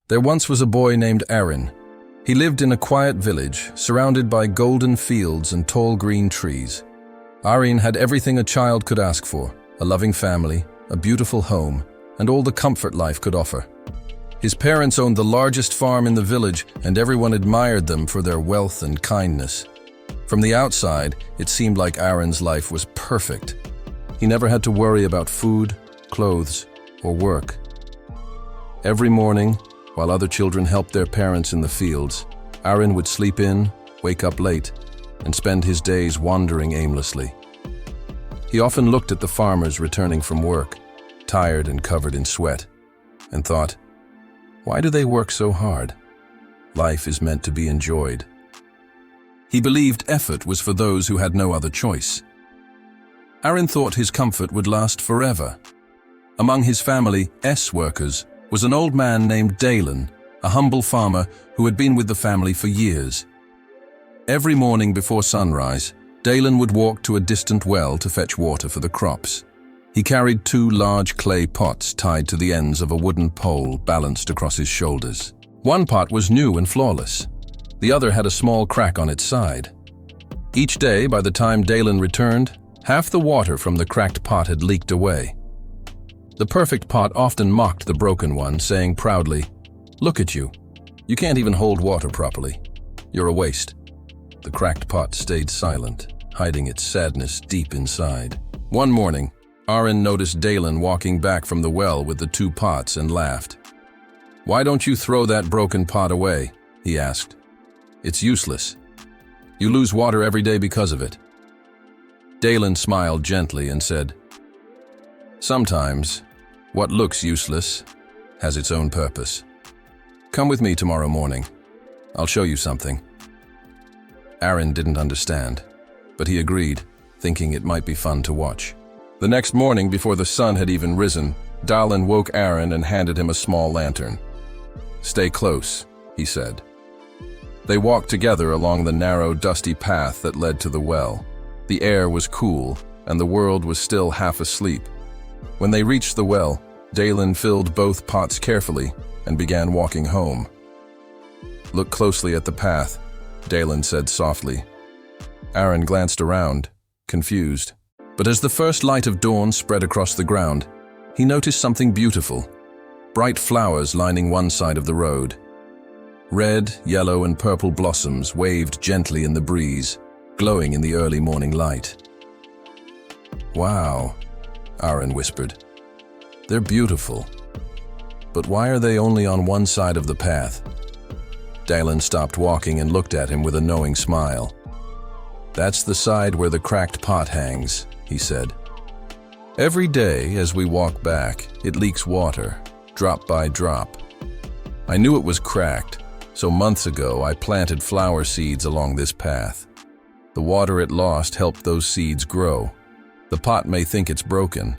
There once was a boy named Aaron. He lived in a quiet village, surrounded by golden fields and tall green trees. Aaron had everything a child could ask for: a loving family, a beautiful home, and all the comfort life could offer. His parents owned the largest farm in the village, and everyone admired them for their wealth and kindness. From the outside, it seemed like Aaron's life was perfect. He never had to worry about food, clothes, or work. Every morning, while other children helped their parents in the fields, Aaron would sleep in, wake up late, and spend his days wandering aimlessly. He often looked at the farmers returning from work, tired and covered in sweat, and thought, why do they work so hard? Life is meant to be enjoyed. He believed effort was for those who had no other choice. Aaron thought his comfort would last forever. Among his family, workers, was an old man named Dalen, a humble farmer who had been with the family for years. Every morning before sunrise, Dalen would walk to a distant well to fetch water for the crops. He carried 2 large clay pots tied to the ends of a wooden pole balanced across his shoulders. One pot was new and flawless. The other had a small crack on its side. Each day, by the time Dalen returned, half the water from the cracked pot had leaked away. The perfect pot often mocked the broken one, saying proudly, "Look at you. You can't even hold water properly. You're a waste." The cracked pot stayed silent, hiding its sadness deep inside. One morning, Aaron noticed Dalen walking back from the well with the 2 pots and laughed. "Why don't you throw that broken pot away?" he asked. "It's useless. You lose water every day because of it." Dalen smiled gently and said, "Sometimes, what looks useless has its own purpose. Come with me tomorrow morning. I'll show you something." Aaron didn't understand, but he agreed, thinking it might be fun to watch. The next morning, before the sun had even risen, Dalen woke Aaron and handed him a small lantern. "Stay close," he said. They walked together along the narrow, dusty path that led to the well. The air was cool, and the world was still half asleep. When they reached the well, Dalen filled both pots carefully and began walking home. "Look closely at the path," Dalen said softly. Aaron glanced around, confused. But as the first light of dawn spread across the ground, he noticed something beautiful: bright flowers lining one side of the road. Red, yellow, and purple blossoms waved gently in the breeze, glowing in the early morning light. "Wow," Aaron whispered. "They're beautiful. But why are they only on one side of the path?" Dalen stopped walking and looked at him with a knowing smile. "That's the side where the cracked pot hangs," he said. "Every day as we walk back, it leaks water, drop by drop. I knew it was cracked, so months ago I planted flower seeds along this path. The water it lost helped those seeds grow. The pot may think it's broken,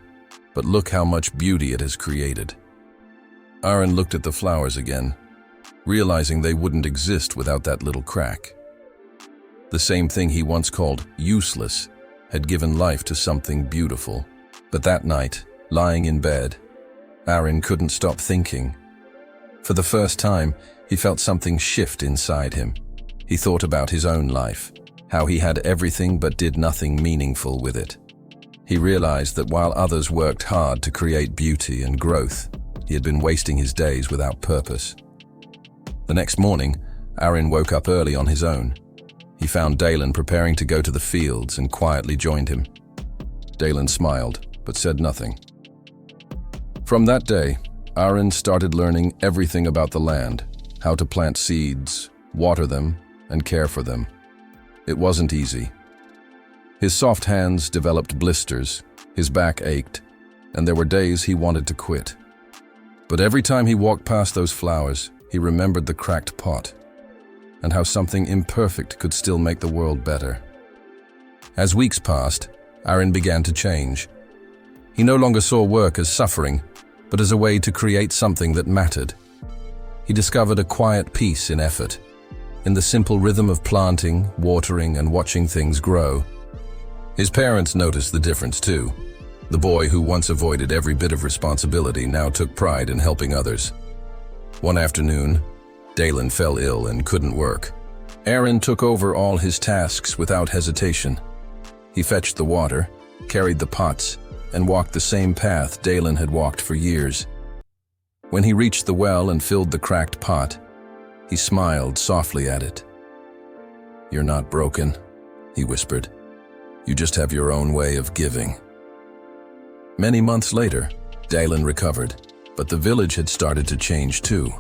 but look how much beauty it has created." Aaron looked at the flowers again, realizing they wouldn't exist without that little crack. The same thing he once called useless had given life to something beautiful. But that night, lying in bed, Aaron couldn't stop thinking. For the first time, he felt something shift inside him. He thought about his own life, how he had everything but did nothing meaningful with it. He realized that while others worked hard to create beauty and growth, he had been wasting his days without purpose. The next morning, Aaron woke up early on his own. He found Dalen preparing to go to the fields and quietly joined him. Dalen smiled, but said nothing. From that day, Aaron started learning everything about the land, how to plant seeds, water them, and care for them. It wasn't easy. His soft hands developed blisters, his back ached, and there were days he wanted to quit. But every time he walked past those flowers, he remembered the cracked pot, and how something imperfect could still make the world better. As weeks passed, Aaron began to change. He no longer saw work as suffering, but as a way to create something that mattered. He discovered a quiet peace in effort, in the simple rhythm of planting, watering, and watching things grow. His parents noticed the difference too. The boy who once avoided every bit of responsibility now took pride in helping others. One afternoon, Dalen fell ill and couldn't work. Aaron took over all his tasks without hesitation. He fetched the water, carried the pots, and walked the same path Dalen had walked for years. When he reached the well and filled the cracked pot, he smiled softly at it. "You're not broken," he whispered. "You just have your own way of giving." Many months later, Dalen recovered, but the village had started to change too.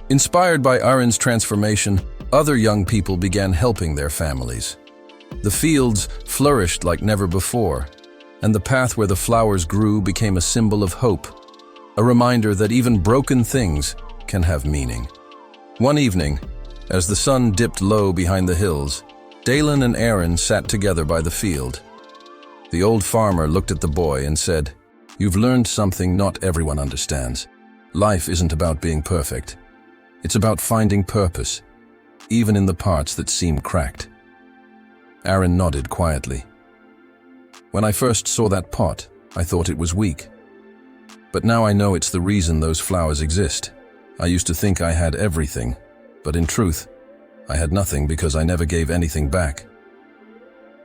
Inspired by Aaron's transformation, other young people began helping their families. The fields flourished like never before, and the path where the flowers grew became a symbol of hope, a reminder that even broken things can have meaning. One evening, as the sun dipped low behind the hills, Dalen and Aaron sat together by the field. The old farmer looked at the boy and said, "You've learned something not everyone understands. Life isn't about being perfect. It's about finding purpose, even in the parts that seem cracked." Aaron nodded quietly. "When I first saw that pot, I thought it was weak. But now I know it's the reason those flowers exist. I used to think I had everything, but in truth, I had nothing because I never gave anything back."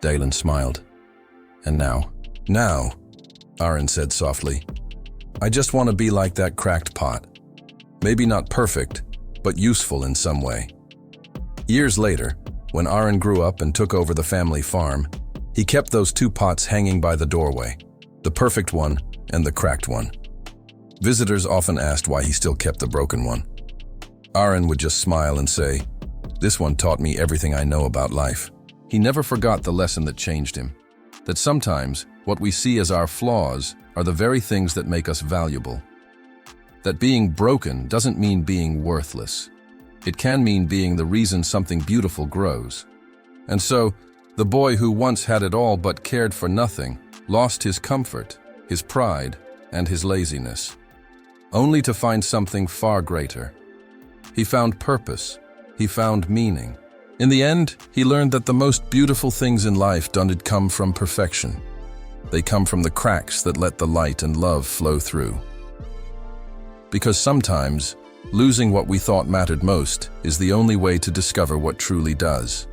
Dalen smiled. "And now?" "Now," Aaron said softly, "I just want to be like that cracked pot. Maybe not perfect, but useful in some way." Years later, when Aaron grew up and took over the family farm, he kept those two pots hanging by the doorway, the perfect one and the cracked one. Visitors often asked why he still kept the broken one. Aaron would just smile and say, "This one taught me everything I know about life." He never forgot the lesson that changed him, that sometimes what we see as our flaws are the very things that make us valuable. That being broken doesn't mean being worthless. It can mean being the reason something beautiful grows. And so, the boy who once had it all but cared for nothing lost his comfort, his pride, and his laziness, only to find something far greater. He found purpose. He found meaning. In the end, he learned that the most beautiful things in life don't come from perfection. They come from the cracks that let the light and love flow through. Because sometimes, losing what we thought mattered most is the only way to discover what truly does.